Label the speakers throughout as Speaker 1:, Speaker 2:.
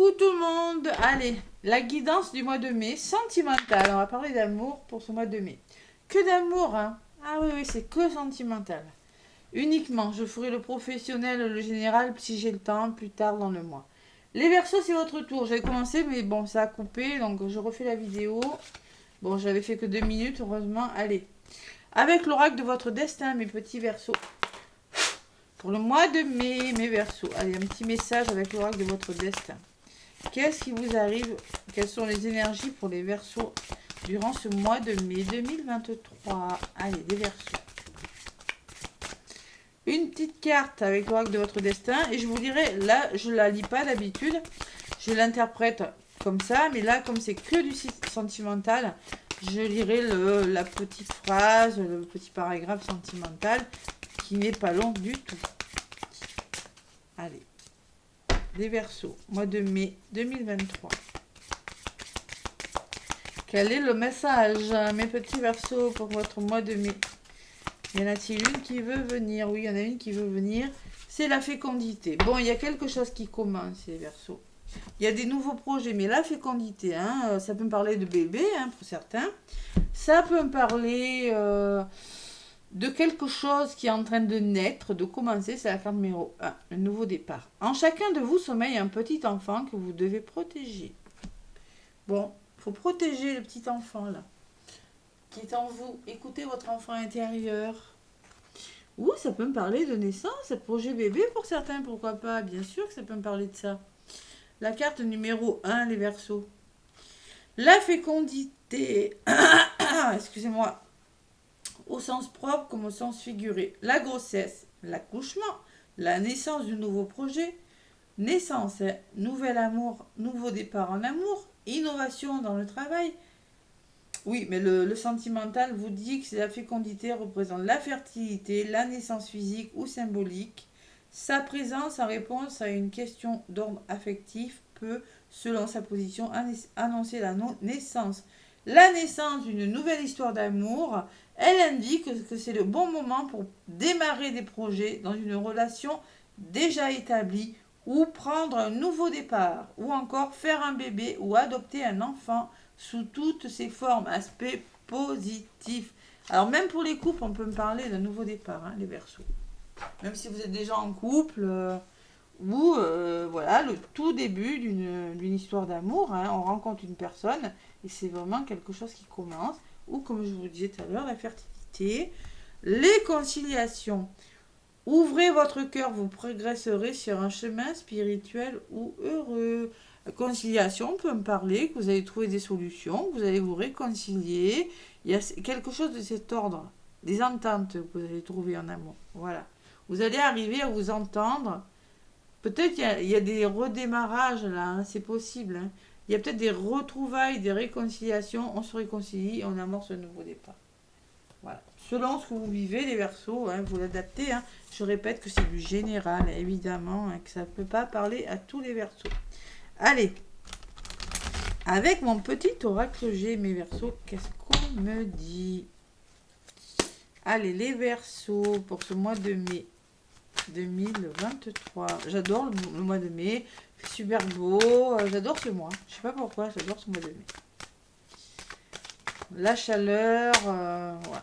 Speaker 1: Coucou tout le monde. Allez, la guidance du mois de mai, sentimentale. On va parler d'amour pour ce mois de mai. Que d'amour, hein. Ah oui, oui, c'est que sentimental. Uniquement, je ferai le professionnel, le général, si j'ai le temps, plus tard dans le mois. Les Verseaux, c'est votre tour. J'avais commencé, mais bon, ça a coupé, donc je refais la vidéo. Bon, j'avais fait que 2 minutes, heureusement. Allez, avec l'oracle de votre destin, mes petits Verseaux. Pour le mois de mai, mes Verseaux. Allez, un petit message avec l'oracle de votre destin. Qu'est-ce qui vous arrive? Quelles sont les énergies pour les Verseaux durant ce mois de mai 2023? Allez, des Verseaux. Une petite carte avec l'oracle de votre destin. Et je vous dirai, là, je ne la lis pas d'habitude. Je l'interprète comme ça. Mais là, comme c'est que du sentimental, je lirai la petite phrase, le petit paragraphe sentimental qui n'est pas long du tout. Allez. Des Verseaux, mois de mai 2023. Quel est le message, mes petits Verseaux, pour votre mois de mai? Y en a-t-il une qui veut venir? Oui, il y en a une qui veut venir. C'est la fécondité. Bon, il y a quelque chose qui commence, les Verseaux. Il y a des nouveaux projets, mais la fécondité, hein, ça peut me parler de bébé, hein, pour certains. Ça peut me parler de quelque chose qui est en train de naître, de commencer. C'est la carte numéro 1, un nouveau départ. En chacun de vous sommeille un petit enfant que vous devez protéger. Bon, il faut protéger le petit enfant là, qui est en vous. Écoutez votre enfant intérieur. Ou ça peut me parler de naissance, projet bébé pour certains, pourquoi pas. Bien sûr que ça peut me parler de ça. La carte numéro 1, les Verseaux. La fécondité. Excusez-moi. Au sens propre comme au sens figuré. La grossesse, l'accouchement, la naissance du nouveau projet, naissance, nouvel amour, nouveau départ en amour, innovation dans le travail. Oui, mais le sentimental vous dit que la fécondité représente la fertilité, la naissance physique ou symbolique. Sa présence en réponse à une question d'ordre affectif peut, selon sa position, annoncer la naissance. La naissance d'une nouvelle histoire d'amour. Elle indique que c'est le bon moment pour démarrer des projets dans une relation déjà établie ou prendre un nouveau départ ou encore faire un bébé ou adopter un enfant sous toutes ses formes, aspects positifs. Alors même pour les couples, on peut me parler d'un nouveau départ, hein, les Verseaux. Même si vous êtes déjà en couple ou voilà, le tout début d'une histoire d'amour, hein, on rencontre une personne et c'est vraiment quelque chose qui commence. Ou comme je vous disais tout à l'heure, la fertilité, les conciliations. Ouvrez votre cœur, vous progresserez sur un chemin spirituel ou heureux. La conciliation peut me parler que vous allez trouver des solutions, que vous allez vous réconcilier. Il y a quelque chose de cet ordre, des ententes que vous allez trouver en amour. Voilà. Vous allez arriver à vous entendre. Peut-être il y a des redémarrages là, hein, c'est possible. Hein. Il y a peut-être des retrouvailles, des réconciliations. On se réconcilie et on amorce un nouveau départ. Voilà. Selon ce que vous vivez, les Verseaux, hein, vous l'adaptez. Hein. Je répète que c'est du général, évidemment, hein, que ça ne peut pas parler à tous les Verseaux. Allez, avec mon petit oracle G, mes Verseaux, qu'est-ce qu'on me dit? Allez, les Verseaux, pour ce mois de mai 2023. J'adore le mois de mai. C'est super beau. J'adore ce mois. Je sais pas pourquoi, j'adore ce mois de mai. La chaleur. Ouais.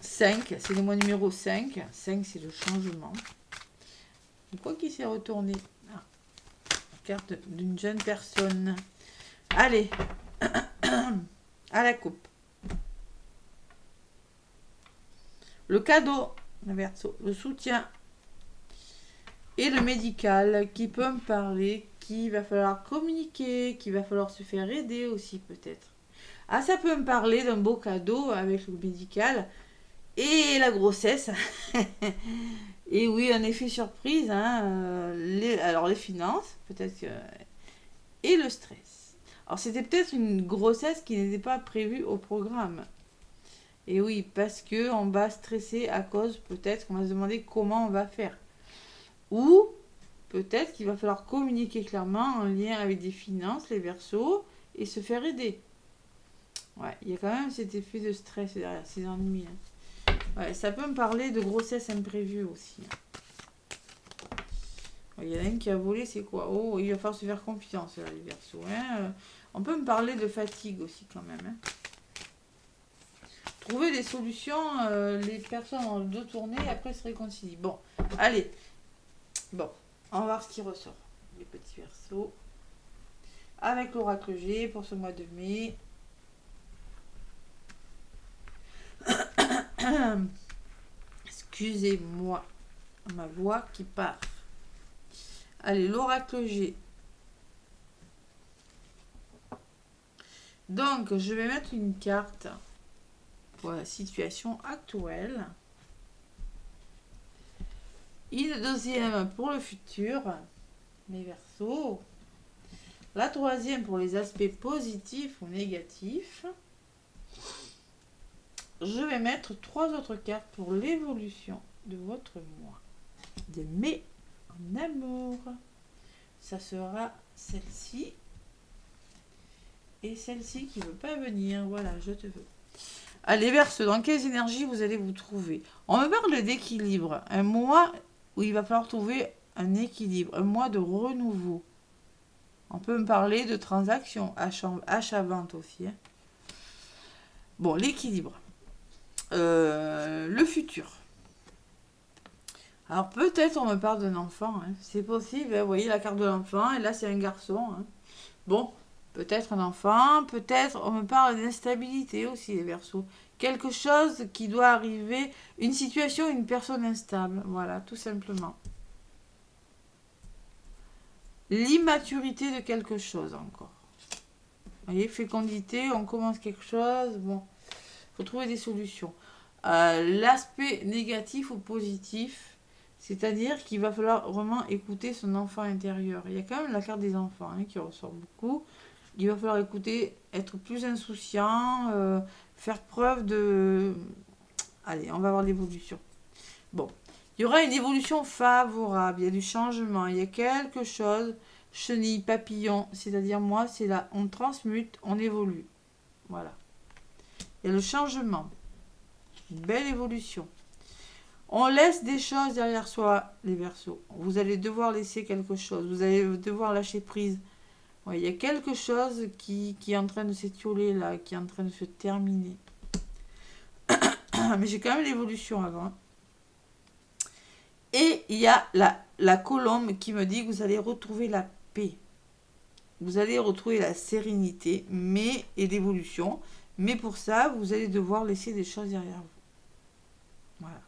Speaker 1: 5, c'est le mois numéro 5. 5, c'est le changement. Quoi qu'il s'est retourné. Ah, carte d'une jeune personne. Allez. À la coupe. Le cadeau, le Verseau, le soutien et le médical qui peut me parler, qu'il va falloir communiquer, qu'il va falloir se faire aider aussi peut-être. Ah, ça peut me parler d'un beau cadeau avec le médical et la grossesse. Et oui, un effet surprise, hein, alors les finances, peut-être que, et le stress. Alors c'était peut-être une grossesse qui n'était pas prévue au programme. Et oui, parce qu'on va stresser à cause, peut-être qu'on va se demander comment on va faire. Ou peut-être qu'il va falloir communiquer clairement en lien avec des finances, les Verseaux, et se faire aider. Ouais, il y a quand même cet effet de stress derrière, ces ennuis. Hein. Ouais, ça peut me parler de grossesse imprévue aussi. Hein. Il y en a une qui a volé, c'est quoi? Oh, il va falloir se faire confiance, là, les Verseaux. Hein. On peut me parler de fatigue aussi, quand même. Hein. Trouver des solutions, les personnes ont le dos tourné et après se réconcilient. Bon, allez. Bon, on va voir ce qui ressort. Les petits Verseaux. Avec l'oracle G pour ce mois de mai. Excusez-moi, ma voix qui part. Allez, l'oracle G. Donc, je vais mettre une carte pour la situation actuelle. Une deuxième pour le futur, mes Verseaux. La troisième pour les aspects positifs ou négatifs. Je vais mettre 3 autres cartes pour l'évolution de votre mois de mai en amour. Ça sera celle-ci et celle-ci qui ne veut pas venir. Voilà, je te veux. Allez, Verseau, dans quelles énergies vous allez vous trouver? On me parle d'équilibre. Un mois où il va falloir trouver un équilibre. Un mois de renouveau. On peut me parler de transactions, achat-vente aussi. Hein. Bon, l'équilibre. Le futur. Alors peut-être on me parle d'un enfant, hein. C'est possible, hein. Vous voyez la carte de l'enfant, et là c'est un garçon. Hein. Bon, peut-être un enfant, peut-être on me parle d'instabilité aussi, les Verseaux. Quelque chose qui doit arriver, une situation, une personne instable, voilà, tout simplement. L'immaturité de quelque chose encore. Vous voyez, fécondité, on commence quelque chose, bon, faut trouver des solutions. L'aspect négatif ou positif, c'est-à-dire qu'il va falloir vraiment écouter son enfant intérieur. Il y a quand même la carte des enfants hein, qui ressort beaucoup. Il va falloir écouter, être plus insouciant, faire preuve de... Allez, on va voir l'évolution. Bon, il y aura une évolution favorable, il y a du changement, il y a quelque chose, chenille, papillon, c'est-à-dire moi, c'est là, on transmute, on évolue. Voilà. Il y a le changement. Une belle évolution. On laisse des choses derrière soi, les Verseaux. Vous allez devoir laisser quelque chose. Vous allez devoir lâcher prise. Ouais, il y a quelque chose qui est en train de s'étioler là, qui est en train de se terminer. Mais j'ai quand même l'évolution avant. Et il y a la colombe qui me dit que vous allez retrouver la paix. Vous allez retrouver la sérénité et l'évolution. Mais pour ça, vous allez devoir laisser des choses derrière vous. Voilà.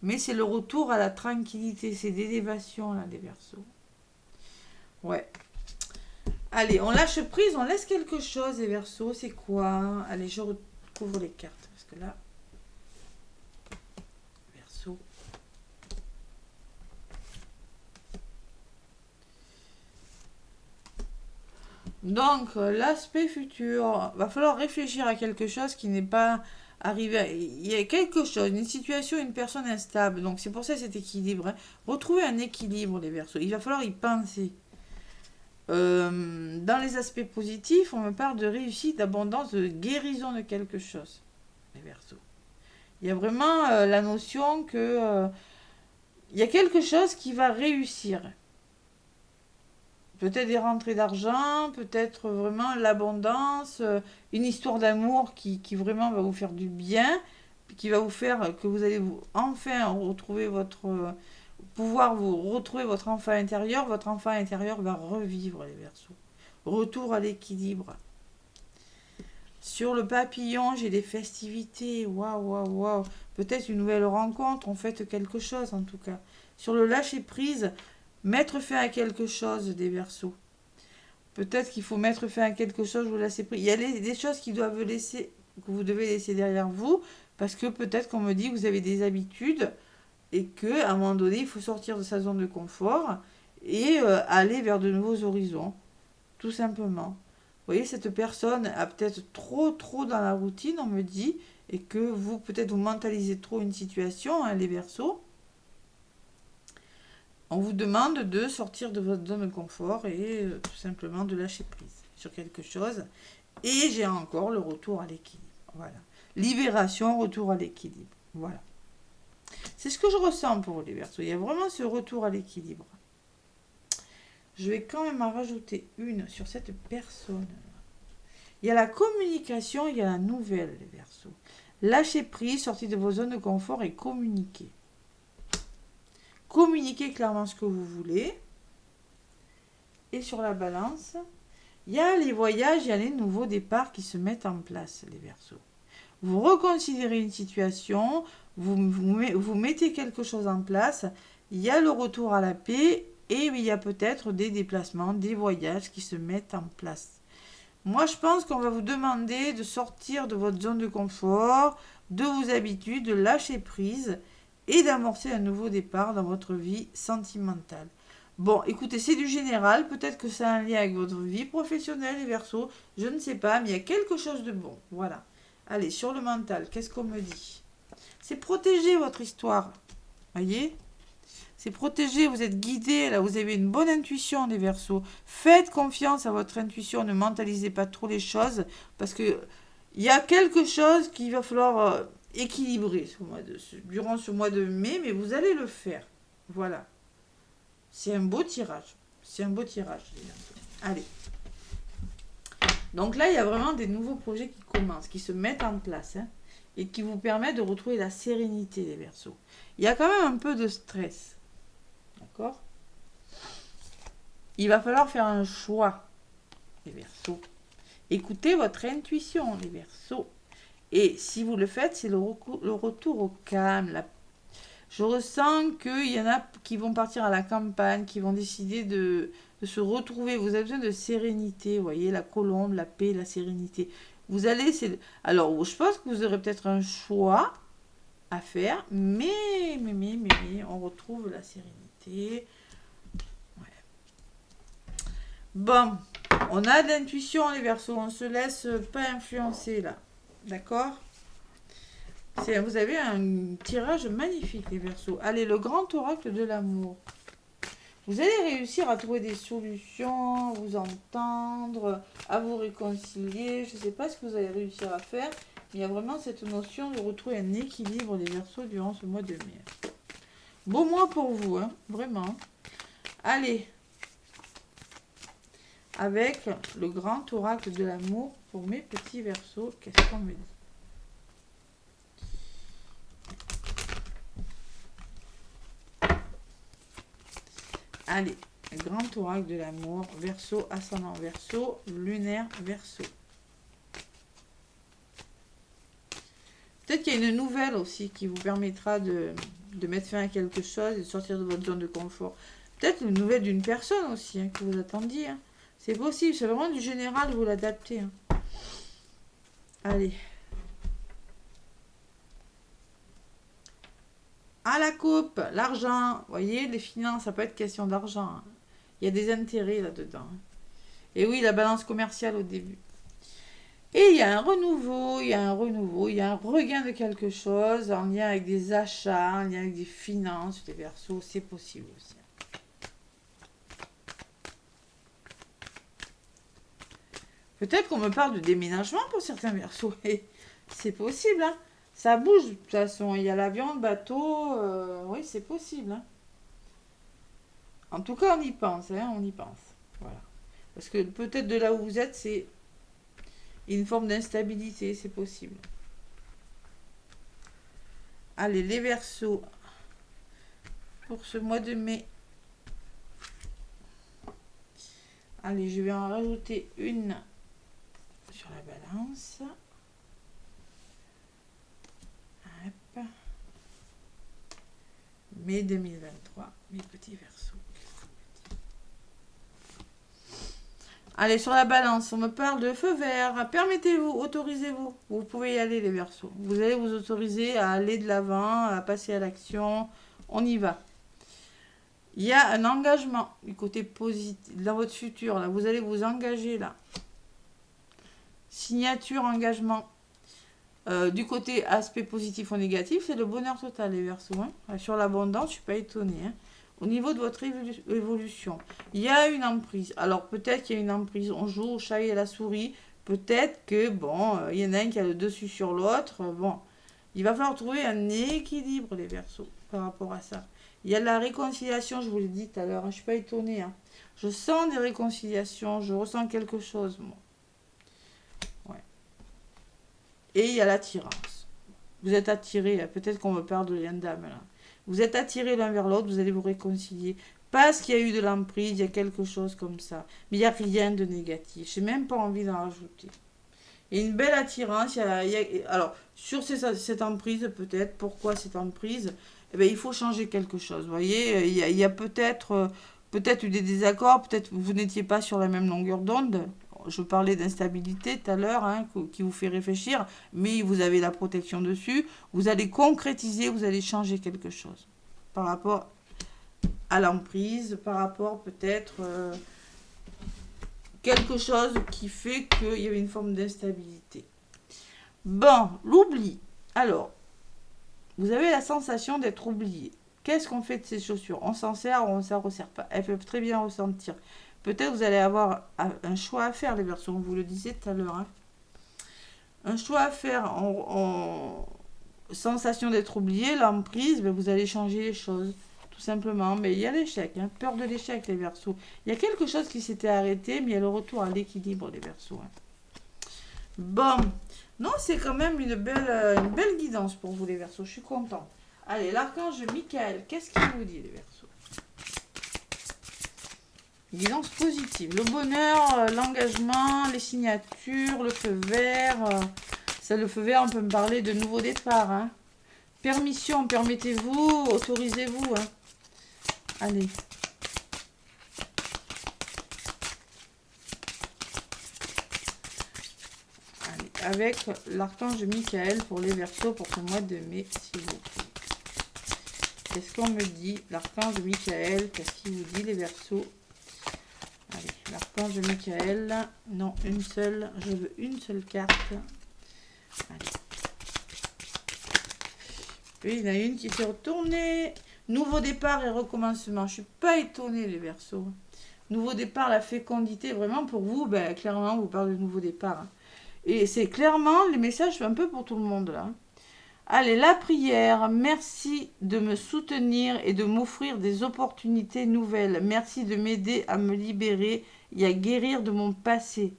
Speaker 1: Mais c'est le retour à la tranquillité, c'est l'élévation là des Verseaux. Ouais. Allez, on lâche prise, on laisse quelque chose les Verseaux, c'est quoi? Allez, je recouvre les cartes parce que là, Verseau. Donc, l'aspect futur, va falloir réfléchir à quelque chose qui n'est pas arrivé. Il y a quelque chose, une situation, une personne instable. Donc, c'est pour ça cet équilibre. Hein. Retrouver un équilibre, les Verseaux. Il va falloir y penser. Dans les aspects positifs, on me parle de réussite, d'abondance, de guérison de quelque chose, les Verseaux. Il y a vraiment la notion que il y a quelque chose qui va réussir. Peut-être des rentrées d'argent, peut-être vraiment l'abondance, une histoire d'amour qui vraiment va vous faire du bien, qui va vous faire que vous allez enfin retrouver pouvoir vous retrouver votre enfant intérieur va revivre les Verseaux. Retour à l'équilibre. Sur le papillon, j'ai des festivités, waouh, waouh, waouh. Peut-être une nouvelle rencontre, on fête quelque chose en tout cas. Sur le lâcher prise, mettre fin à quelque chose des Verseaux. Peut-être qu'il faut mettre fin à quelque chose, vous laissez prise. Il y a des choses que vous devez laisser derrière vous, parce que peut-être qu'on me dit que vous avez des habitudes et qu'à un moment donné, il faut sortir de sa zone de confort et aller vers de nouveaux horizons, tout simplement. Vous voyez, cette personne a peut-être trop dans la routine, on me dit, et que vous, peut-être, vous mentalisez trop une situation, hein, les Verseaux. On vous demande de sortir de votre zone de confort et tout simplement de lâcher prise sur quelque chose. Et j'ai encore le retour à l'équilibre. Voilà. Libération, retour à l'équilibre. Voilà. C'est ce que je ressens pour les Verseaux. Il y a vraiment ce retour à l'équilibre. Je vais quand même en rajouter une sur cette personne. Il y a la communication, il y a la nouvelle, les Verseaux. Lâchez prise, sortez de vos zones de confort et communiquez. Communiquez clairement ce que vous voulez. Et sur la Balance, il y a les voyages, il y a les nouveaux départs qui se mettent en place, les Verseaux. Vous reconsidérez une situation, vous mettez quelque chose en place, il y a le retour à la paix et il y a peut-être des déplacements, des voyages qui se mettent en place. Moi, je pense qu'on va vous demander de sortir de votre zone de confort, de vos habitudes, de lâcher prise et d'amorcer un nouveau départ dans votre vie sentimentale. Bon, écoutez, c'est du général, peut-être que ça a un lien avec votre vie professionnelle, les Verseaux, je ne sais pas, mais il y a quelque chose de bon, voilà. Allez, sur le mental, qu'est-ce qu'on me dit? C'est protéger votre histoire, voyez? C'est protéger, vous êtes guidé, là, vous avez une bonne intuition, les Verseaux. Faites confiance à votre intuition, ne mentalisez pas trop les choses, parce que il y a quelque chose qu'il va falloir équilibrer durant ce mois de mai, mais vous allez le faire. Voilà. C'est un beau tirage. C'est un beau tirage, les Verseaux. Allez. Donc là, il y a vraiment des nouveaux projets qui commencent, qui se mettent en place, hein, et qui vous permettent de retrouver la sérénité, les Verseaux. Il y a quand même un peu de stress. D'accord? Il va falloir faire un choix, les Verseaux. Écoutez votre intuition, les Verseaux. Et si vous le faites, c'est le retour au calme. Je ressens qu'il y en a qui vont partir à la campagne, qui vont décider de se retrouver. Vous avez besoin de sérénité, vous voyez, la colombe, la paix, la sérénité. Vous allez... Alors, je pense que vous aurez peut-être un choix à faire, mais, on retrouve la sérénité. Ouais. Bon, on a de l'intuition, les Verseaux, on ne se laisse pas influencer, là. D'accord ? Vous avez un tirage magnifique, les Verseaux. Allez, le grand oracle de l'amour. Vous allez réussir à trouver des solutions, vous entendre, à vous réconcilier. Je ne sais pas ce que vous allez réussir à faire, mais il y a vraiment cette notion de retrouver un équilibre, les Verseaux, durant ce mois de mai. Beau mois pour vous, hein, vraiment. Allez, avec le grand oracle de l'amour pour mes petits Verseaux, qu'est-ce qu'on me dit? Allez, grand oracle de l'amour, Verseau, ascendant Verseau, lunaire Verseau. Peut-être qu'il y a une nouvelle aussi qui vous permettra de mettre fin à quelque chose et de sortir de votre zone de confort. Peut-être une nouvelle d'une personne aussi, hein, que vous attendiez. Hein. C'est possible, c'est vraiment du général, vous l'adaptez. Hein. Allez. À la coupe, l'argent. Vous voyez, les finances, ça peut être question d'argent. Hein. Il y a des intérêts là-dedans. Hein. Et oui, la balance commerciale au début. Et il y a un renouveau, il y a un regain de quelque chose en lien avec des achats, en lien avec des finances, des Verseaux, c'est possible aussi. Peut-être qu'on me parle de déménagement pour certains Verseaux. C'est possible, hein. Ça bouge, de toute façon. Il y a l'avion, le bateau. Oui, c'est possible. Hein. En tout cas, on y pense. Hein, on y pense. Voilà. Parce que peut-être de là où vous êtes, c'est une forme d'instabilité. C'est possible. Allez, les Verseaux. Pour ce mois de mai. Allez, je vais en rajouter une sur la balance. Hop. Mai 2023, mes petits Verseaux. Allez, sur la balance, on me parle de feu vert. Permettez-vous, autorisez-vous. Vous pouvez y aller, les Verseaux. Vous allez vous autoriser à aller de l'avant, à passer à l'action. On y va. Il y a un engagement du côté positif, dans votre futur. Là. Vous allez vous engager là. Signature, engagement. Du côté aspect positif ou négatif, c'est le bonheur total, les Verseaux. Hein. Sur l'abondance, je ne suis pas étonnée. Hein. Au niveau de votre évolution, il y a une emprise. Alors, peut-être qu'il y a une emprise. On joue au chat et à la souris. Peut-être que, bon, il y en a un qui a le dessus sur l'autre. Bon, Il va falloir trouver un équilibre, les Verseaux, par rapport à ça. Il y a de la réconciliation, je vous l'ai dit tout à l'heure, hein, je ne suis pas étonnée. Hein. Je sens des réconciliations, je ressens quelque chose, moi. Ouais. Et il y a l'attirance. Vous êtes attirés, peut-être qu'on me parle de lien d'âme, là. Vous êtes attirés l'un vers l'autre, vous allez vous réconcilier. Parce qu'il y a eu de l'emprise, il y a quelque chose comme ça. Mais il n'y a rien de négatif. Je n'ai même pas envie d'en rajouter. Il y a une belle attirance. Alors, sur cette emprise, peut-être, pourquoi cette emprise? Eh bien, il faut changer quelque chose. Vous voyez, il y a peut-être eu des désaccords, peut-être vous n'étiez pas sur la même longueur d'onde. Je parlais d'instabilité tout à l'heure, hein, qui vous fait réfléchir, mais vous avez la protection dessus. Vous allez concrétiser, vous allez changer quelque chose par rapport à l'emprise, par rapport peut-être quelque chose qui fait qu'il y avait une forme d'instabilité. Bon, l'oubli. Alors, vous avez la sensation d'être oublié. Qu'est-ce qu'on fait de ces chaussures? On s'en sert ou on ne s'en resserre pas? Elles peuvent très bien ressentir. Peut-être vous allez avoir un choix à faire, les versions, vous le disiez tout à l'heure. Hein. Un choix à faire en sensation d'être oublié, l'emprise, ben vous allez changer les choses, tout simplement. Mais il y a l'échec, hein, peur de l'échec, les Verseaux. Il y a quelque chose qui s'était arrêté, mais il y a le retour à l'équilibre, les Verseaux. Hein. Bon, non, c'est quand même une belle guidance pour vous, les Verseaux. Je suis contente. Allez, l'archange Michael, qu'est-ce qu'il vous dit, les Verseaux? Guidance positive. Le bonheur, l'engagement, les signatures, le feu vert. Ça, le feu vert, on peut me parler de nouveau départ. Hein. Permission, permettez-vous, autorisez-vous. Hein. Allez. Avec l'archange Michael pour les Verseaux pour ce mois de mai, s'il vous plaît. Qu'est-ce qu'on me dit? L'archange Michael, qu'est-ce qu'il vous dit, les Verseaux? Allez, l'archange Michael. Non, une seule. Je veux une seule carte. Allez. Oui, il y en a une qui s'est retournée. Nouveau départ et recommencement. Je ne suis pas étonnée, les Verseaux. Nouveau départ, la fécondité, vraiment pour vous, ben, clairement, on vous parle de nouveau départ. Hein. Et c'est clairement les messages un peu pour tout le monde là. Allez, la prière. Merci de me soutenir et de m'offrir des opportunités nouvelles. Merci de m'aider à me libérer et à guérir de mon passé.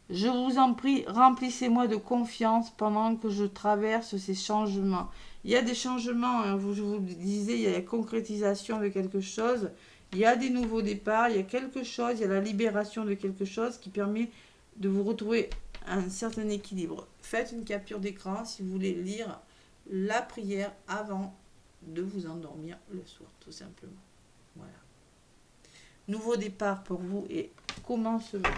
Speaker 1: Je vous en prie, remplissez-moi de confiance pendant que je traverse ces changements. Il y a des changements, hein, je vous le disais, il y a la concrétisation de quelque chose. Il y a des nouveaux départs, il y a quelque chose, il y a la libération de quelque chose qui permet de vous retrouver un certain équilibre. Faites une capture d'écran si vous voulez lire la prière avant de vous endormir le soir, tout simplement. Voilà. Nouveau départ pour vous et commencement.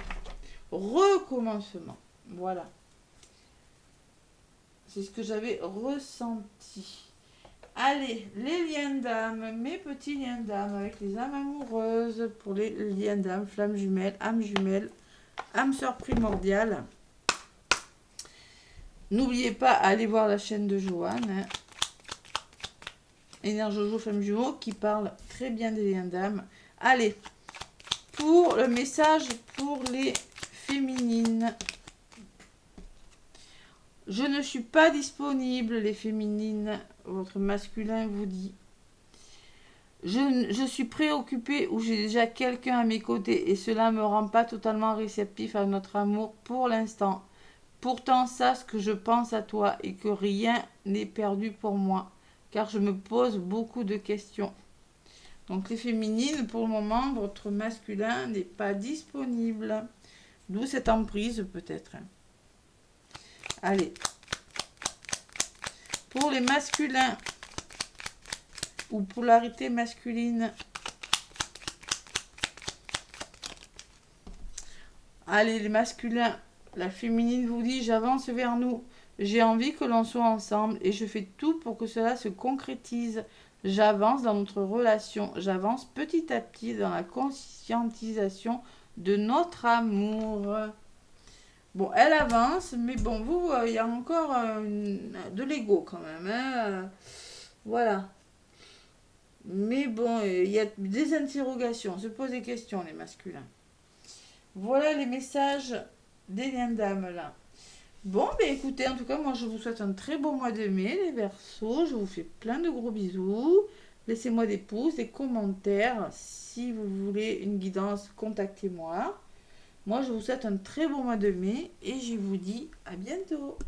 Speaker 1: Recommencement. Voilà. C'est ce que j'avais ressenti. Allez, les liens d'âme, mes petits liens d'âme avec les âmes amoureuses pour les liens d'âme, flammes jumelles, âme sœur primordiale. N'oubliez pas, allez voir la chaîne de Joanne, hein. Énerjojo Femme Jumeau, qui parle très bien des liens d'âme. Allez, pour le message pour les féminines. Je ne suis pas disponible, les féminines. Votre masculin vous dit. Je suis préoccupée ou j'ai déjà quelqu'un à mes côtés et cela ne me rend pas totalement réceptif à notre amour pour l'instant. Pourtant, sache que je pense à toi et que rien n'est perdu pour moi, car je me pose beaucoup de questions. Donc les féminines, pour le moment, votre masculin n'est pas disponible. D'où cette emprise peut-être. Allez. Pour les masculins ou polarité masculine. Allez, les masculins. La féminine vous dit, j'avance vers nous. J'ai envie que l'on soit ensemble et je fais tout pour que cela se concrétise. J'avance dans notre relation. J'avance petit à petit dans la conscientisation de notre amour. Bon, elle avance, mais bon, vous, il y a encore de l'ego quand même. Hein, voilà. Mais bon, il y a des interrogations. On se pose des questions, les masculins. Voilà les messages des liens d'âme là. Bon, ben écoutez, en tout cas, moi je vous souhaite un très bon mois de mai, les Verseaux. Je vous fais plein de gros bisous. Laissez-moi des pouces, des commentaires. Si vous voulez une guidance, contactez-moi. Moi, je vous souhaite un très bon mois de mai et je vous dis à bientôt.